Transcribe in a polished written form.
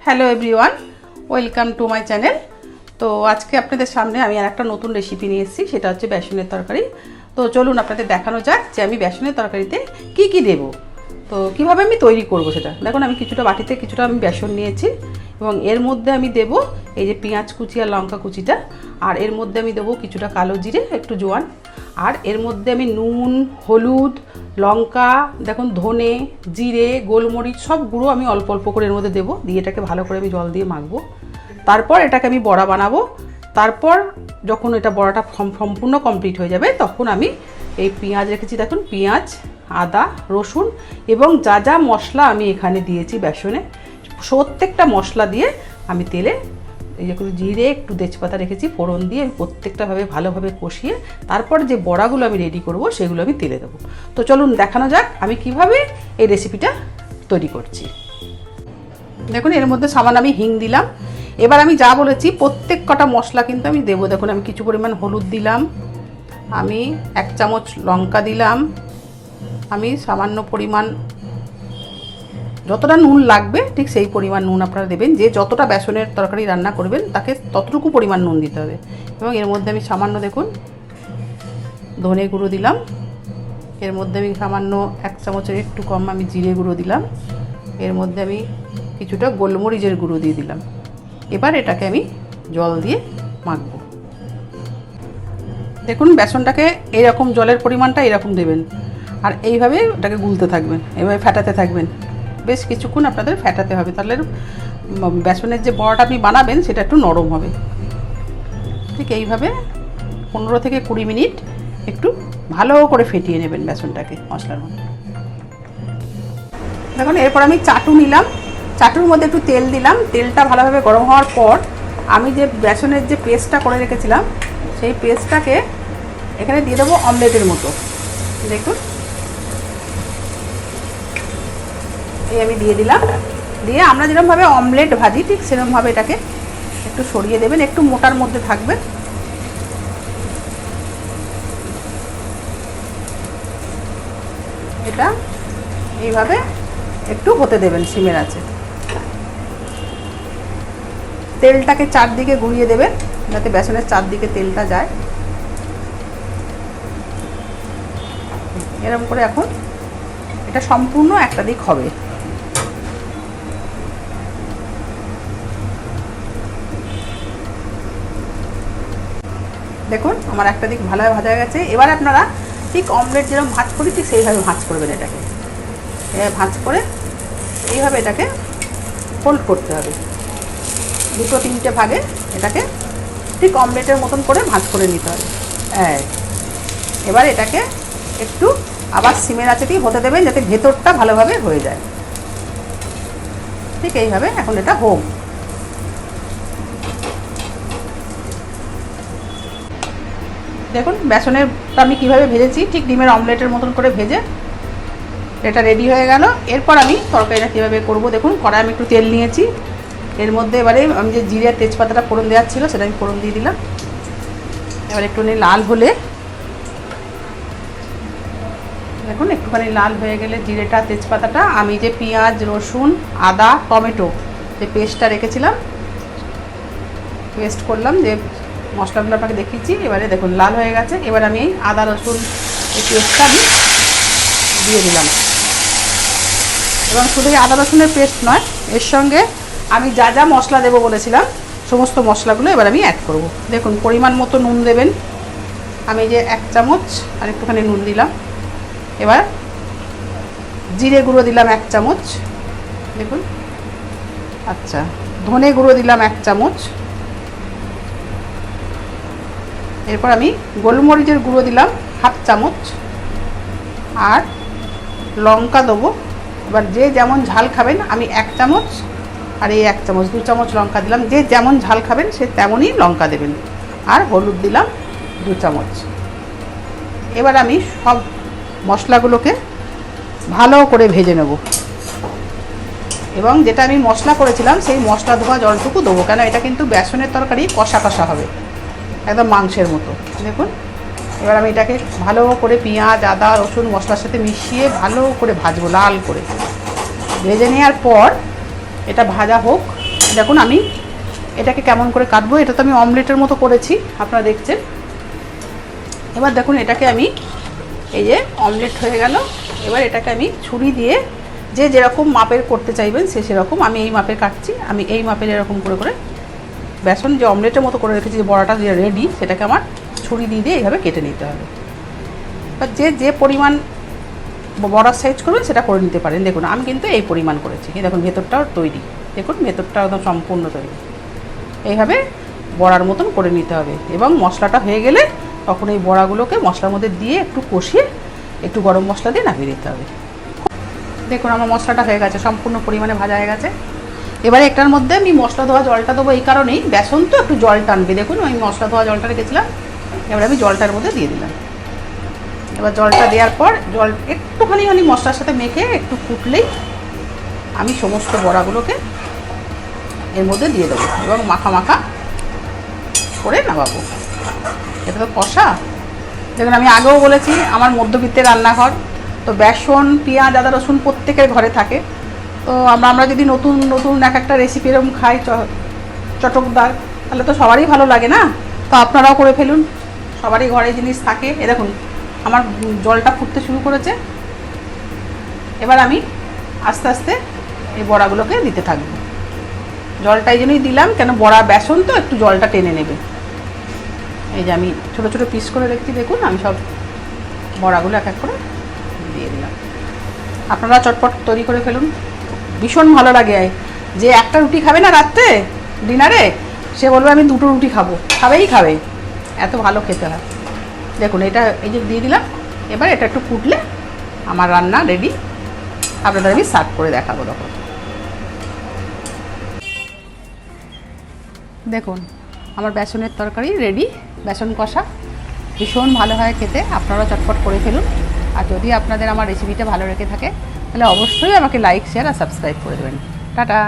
Hello everyone, welcome to my channel. তো আজকে আপনাদের সামনে আমি আর একটা নতুন রেসিপি নিয়ে এসেছি, সেটা হচ্ছে বেসনের তরকারি। তো চলুন আপনাদের দেখানো যাক যে আমি বেসনের তরকারিতে কি কি দেব, তো কিভাবে আমি তৈরি করব সেটা। দেখুন, আমি কিছুটা বাটিতে কিছুটা আমি বেসন নিয়েছি এবং এর মধ্যে আমি দেব এই যে পেঁয়াজ কুচি আর লঙ্কা কুচিটা, আর এর মধ্যে আমি দেবো কিছুটা কালো জিরে, একটু জোয়ান, আর এর মধ্যে আমি নুন, হলুদ, লঙ্কা, দেখুন ধনে, জিরে, গোলমরিচ সব গুঁড়ো আমি অল্প অল্প করে এর মধ্যে দেবো, দিয়ে এটাকে ভালো করে আমি জল দিয়ে মাখবো। তারপর এটাকে আমি বড়া বানাবো। তারপর যখন এটা বড়াটা সম্পূর্ণ কমপ্লিট হয়ে যাবে তখন আমি এই পেঁয়াজ রেখেছি, দেখুন পেঁয়াজ, আদা, রসুন এবং যা যা মশলা আমি এখানে দিয়েছি বেসনে, প্রত্যেকটা মশলা দিয়ে আমি তেলে এই যে জিরে, একটু তেজপাতা রেখেছি, ফোড়ন দিয়ে আমি প্রত্যেকটাভাবে ভালোভাবে কষিয়ে তারপর যে বড়াগুলো আমি রেডি করব সেগুলো আমি তেলে দেবো। তো চলুন দেখানো যাক আমি কিভাবে এই রেসিপিটা তৈরি করছি। দেখুন, এর মধ্যে সামান্য আমি হিং দিলাম। এবার আমি যা বলেছি প্রত্যেক কটা মশলা কিন্তু আমি দেবো। দেখুন, আমি কিছু পরিমাণ হলুদ দিলাম, আমি 1 চামচ লঙ্কা দিলাম, আমি সামান্য পরিমাণ যতটা নুন লাগবে ঠিক সেই পরিমাণ নুন আপনারা দেবেন, যে যতটা বেসনের তরকারি রান্না করবেন তাকে ততটুকু পরিমাণ নুন দিতে হবে। এবং এর মধ্যে আমি সামান্য দেখুন ধনে গুঁড়ো দিলাম, এর মধ্যে আমি সামান্য 1 চামচের একটু কম আমি জিরে গুঁড়ো দিলাম, এর মধ্যে আমি কিছুটা গোলমরিচের গুঁড়ো দিয়ে দিলাম। এবার এটাকে আমি জল দিয়ে মাখবো। দেখুন, বেসনটাকে এরকম জলের পরিমাণটা এরকম দেবেন আর এইভাবে ওটাকে গুলতে থাকবেন, এইভাবে ফেটাতে থাকবেন। বেশ কিছুক্ষণ আপনাদের ফেটাতে হবে, তাহলে বেসনের যে বড়াটা আপনি বানাবেন সেটা একটু নরম হবে। ঠিক এইভাবে 15 থেকে 20 মিনিট একটু ভালো করে ফেটিয়ে নেবেন বেসনটাকে মশলার মধ্যে। দেখুন, এরপর আমি চাটু নিলাম, চাটুর মধ্যে একটু তেল দিলাম। তেলটা ভালোভাবে গরম হওয়ার পর আমি যে বেসনের যে পেস্টটা করে রেখেছিলাম সেই পেস্টটাকে এখানে দিয়ে দেবো অমলেটের মতো। দেখুন, এই আমি দিয়ে দিলাম। দিয়ে আমরা যেরকমভাবে অমলেট ভাজি ঠিক সেরকমভাবে এটাকে একটু সরিয়ে দেবেন, একটু মোটার মধ্যে থাকবে। এটা এইভাবে একটু হতে দেবেন সিমের আঁচে। তেলটাকে চারদিকে ঘুরিয়ে দেবেন যাতে বেসনের চারদিকে তেলটা যায়। এরকম করে এখন এটা সম্পূর্ণ একটা দিক হবে। দেখুন, আমার একটা দিক ভালোভাবে ভাজা হয়ে গেছে। এবার আপনারা ঠিক অমলেট যেরকম ভাজ করি ঠিক সেইভাবে ভাজ করবেন। এটাকে ভাজ করে এইভাবে এটাকে ফোল্ড করতে হবে, 2-3টে ভাগে এটাকে ঠিক অমলেটের মতন করে ভাজ করে নিতে হবে। এবার এটাকে একটু আবার সিমের আঁচেতেই হতে দেবেন যাতে ভেতরটা ভালোভাবে হয়ে যায়। ঠিক এইভাবে এখন এটা হোক। দেখুন, বেসনেরটা আমি কীভাবে ভেজেছি, ঠিক ডিমের অমলেটের মতন করে ভেজে এটা রেডি হয়ে গেল। এরপর আমি তরকারিটা কীভাবে করব, দেখুন কড়াই আমি একটু তেল নিয়েছি, এর মধ্যে এবারে আমি যে জিরে আর তেজপাতাটা ফোড়ন দেওয়ার ছিল সেটা আমি ফোড়ন দিয়ে দিলাম। এবার একটুখানি লাল হলে, দেখুন একটুখানি লাল হয়ে গেলে জিরেটা তেজপাতাটা আমি যে পেঁয়াজ, রসুন, আদা, টমেটো যে পেস্টটা রেখেছিলাম, পেস্ট করলাম যে মশলাগুলো আপনাকে দেখিয়েছি, এবারে দেখুন লাল হয়ে গেছে। এবার আমি এই আদা রসুন এই পেস্টটা আমি দিয়ে দিলাম। এবং শুধু এই আদা রসুনের পেস্ট নয়, এর সঙ্গে আমি যা যা মশলা দেবো বলেছিলাম সমস্ত মশলাগুলো এবার আমি অ্যাড করব। দেখুন, পরিমাণ মতো নুন দেবেন, আমি যে 1 চামচ আর একটুখানি নুন দিলাম। এবার জিরে গুঁড়ো দিলাম 1 চামচ, দেখুন। আচ্ছা, ধনে গুঁড়ো দিলাম 1 চামচ। এরপর আমি গোলমরিচের গুঁড়ো দিলাম 1/2 চামচ, আর লঙ্কা দেবো। এবার যে যেমন ঝাল খাবেন, আমি 1 চামচ আর এই 1 চামচ 2 চামচ লঙ্কা দিলাম, যে যেমন ঝাল খাবেন সে তেমনই লঙ্কা দেবেন। আর হলুদ দিলাম 2 চামচ। এবার আমি সব মশলাগুলোকে ভালো করে ভেজে নেব এবং যেটা আমি মশলা করেছিলাম সেই মশলা ধোয়া জলটুকু দেবো, কেন এটা কিন্তু বেসনের তরকারি কষা কষা হবে, একদম মাংসের মতো। দেখুন, এবার আমি এটাকে ভালো করে পেঁয়াজ, আদা, রসুন মশলার সাথে মিশিয়ে ভালো করে ভাজবো, লাল করে ভেজে নেওয়ার পর এটা ভাজা হোক। দেখুন আমি এটাকে কেমন করে কাটবো, এটা তো আমি অমলেটের মতো করেছি, আপনারা দেখছেন। এবার দেখুন এটাকে আমি এই যে অমলেট হয়ে গেল। এবার এটাকে আমি ছুরি দিয়ে যে যেরকম মাপের করতে চাইবেন সে সেরকম, আমি এই মাপের কাটছি। আমি এই মাপের এরকম করে করে বেসন যে অমলেটের মতো করে রেখেছি, যে বড়াটা যে রেডি, সেটাকে আমার ছুরি দিয়ে দিয়ে এইভাবে কেটে নিতে হবে। এবার যে যে পরিমাণ বড়ার সাইজ করবেন সেটা করে নিতে পারেন। দেখুন আমি কিন্তু এই পরিমাণ করেছি। এই দেখুন ভেতরটাও তৈরি, দেখুন ভেতরটা একদম সম্পূর্ণ তৈরি। এইভাবে বড়ার মতন করে নিতে হবে। এবং মশলাটা হয়ে গেলে তখন এই বড়াগুলোকে মশলার মধ্যে দিয়ে একটু কষিয়ে একটু গরম মশলা দিয়ে নামিয়ে দিতে হবে। দেখুন আমার মশলাটা হয়ে গেছে, সম্পূর্ণ পরিমাণে ভাজা হয়ে গেছে। এবারে একটার মধ্যে আমি মশলা ধোয়া জলটা দেবো, এই কারণেই বেসন তো একটু জল টানবে। দেখুন আমি মশলা ধোয়া জলটা রেখেছিলাম, এবার আমি জলটার মধ্যে দিয়ে দিলাম। এবার জলটা দেওয়ার পর জল একটুখানি মশলার সাথে মেখে একটু ফুটলেই আমি সমস্ত বড়াগুলোকে এর মধ্যে দিয়ে দেবো এবং মাখা মাখা করে নামাবো। এটা তো কষা। দেখুন আমি আগেও বলেছি আমার মধ্যবিত্তের রান্নাঘর, তো বেসন পেঁয়াজ আদা রসুন প্রত্যেকের ঘরে থাকে। তো আমরা যদি নতুন নতুন এক একটা রেসিপি এরকম খাই চটকদার, তাহলে তো সবারই ভালো লাগে না? তো আপনারাও করে ফেলুন, সবারই ঘরে জিনিস থাকে। এ দেখুন আমার জলটা ফুটতে শুরু করেছে। এবার আমি আস্তে আস্তে এই বড়াগুলোকে দিতে থাকবো। জলটা এই জন্যই দিলাম, কেন বড়া বেসন তো একটু জলটা টেনে নেবে। এই যে আমি ছোটো ছোটো পিস করে রেখেছি, দেখুন আমি সব বড়াগুলো এক এক করে দিয়ে দিলাম। আপনারা চটপট তৈরি করে ফেলুন, ভীষণ ভালো লাগে। যে একটা রুটি খাবে না রাত্রে ডিনারে, সে বলবে আমি দুটো রুটি খাবো, খাবে, এত ভালো খেতে হয়। দেখুন এটা এই যে দিয়ে দিলাম। এবার এটা একটু ফুটলে আমার রান্না রেডি, আপনাদের আমি সার্ভ করে দেখাবো। তখন দেখুন আমার বেসনের তরকারি রেডি, বেসন কষা ভীষণ ভালো হয় খেতে। আপনারা চটপট করে ফেলুন। আর যদি আপনাদের আমার রেসিপিটা ভালো লেগে থাকে তাহলে অবশ্যই আমাকে লাইক শেয়ার আর সাবস্ক্রাইব করে দেবেন। টাটা।